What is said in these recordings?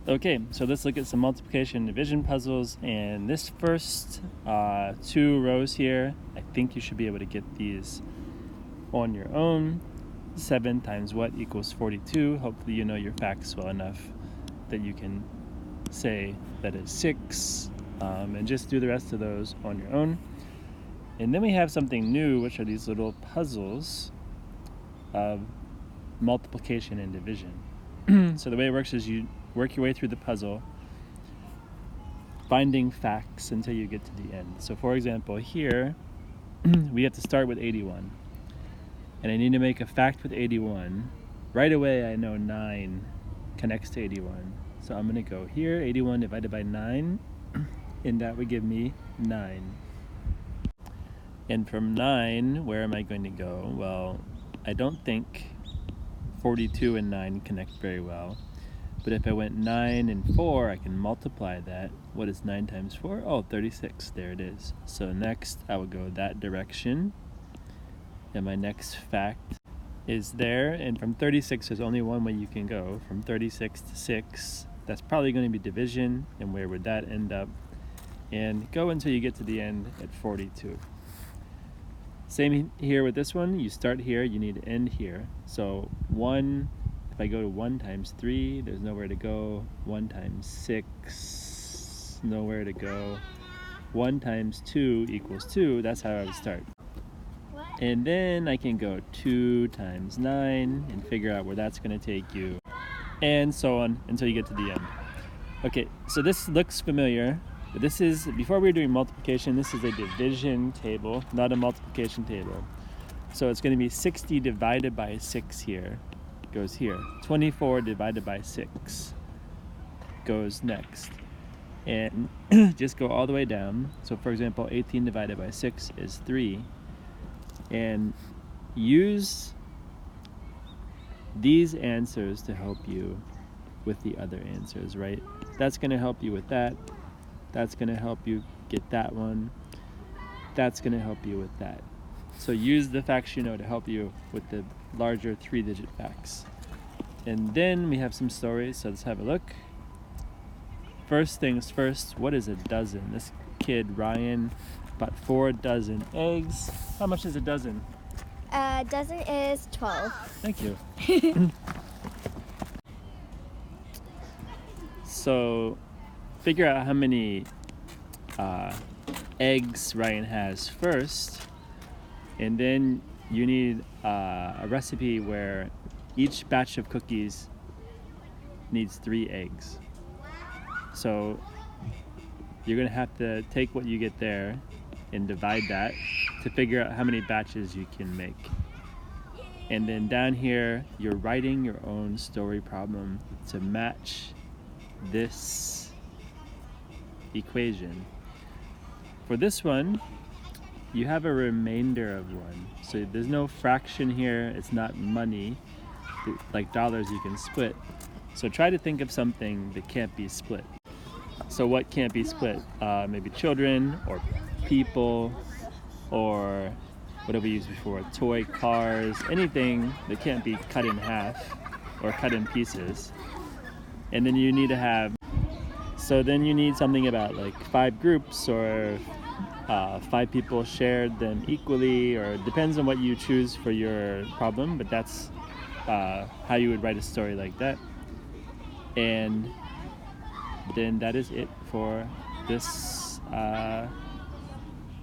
Okay, so let's look at some multiplication and division puzzles. And this first 2 rows here, I think you should be able to get these on your own. 7 times what equals 42. Hopefully you know your facts well enough that you can say that is 6, and just do the rest of those on your own. And then we have something new, which are these little puzzles of multiplication and division. So the way it works is you work your way through the puzzle, finding facts until you get to the end. So for example, here we have to start with 81, and I need to make a fact with 81. Right away I know 9 connects to 81, so I'm going to go here, 81 divided by 9, and that would give me 9. And from 9, where am I going to go? Well, I don't think 42 and 9 connect very well. But if I went 9 and 4, I can multiply that. What is 9 times 4? Oh, 36. There it is. So next, I will go that direction. And my next fact is there. And from 36, there's only one way you can go. From 36 to 6, that's probably going to be division. And where would that end up? And go until you get to the end at 42. Same here with this one. You start here, you need to end here. So 1, if I go to 1 times 3, there's nowhere to go. 1 times 6, nowhere to go. 1 times 2 equals 2, that's how I would start. And then I can go 2 times 9 and figure out where that's going to take you, and so on until you get to the end. Okay, so this looks familiar. But this is, before we were doing multiplication, this is a division table, not a multiplication table. So it's going to be 60 divided by 6 here, goes here. 24 divided by 6 goes next. And just go all the way down. So for example, 18 divided by 6 is 3. And use these answers to help you with the other answers, right? That's going to help you with that. That's going to help you get that one. That's going to help you with that. So use the facts you know to help you with the larger 3-digit facts. And then we have some stories, so let's have a look. First things first, what is a dozen? This kid, Ryan, bought 4 dozen eggs. How much is a dozen? A dozen is 12. Thank you. So figure out how many eggs Ryan has first, and then you need a recipe where each batch of cookies needs 3 eggs. So you're going to have to take what you get there and divide that to figure out how many batches you can make. And then down here, you're writing your own story problem to match this equation. For this one, you have a remainder of 1. So there's no fraction here. It's not money, like dollars you can split. So try to think of something that can't be split. So what can't be split? Maybe children or people, or what have we used before? Toy cars, anything that can't be cut in half or cut in pieces. And then you need to have, so then you need something about like 5 groups, or 5 people shared them equally, or it depends on what you choose for your problem, but that's how you would write a story like that. And then that is it for this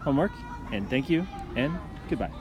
homework, and thank you and goodbye.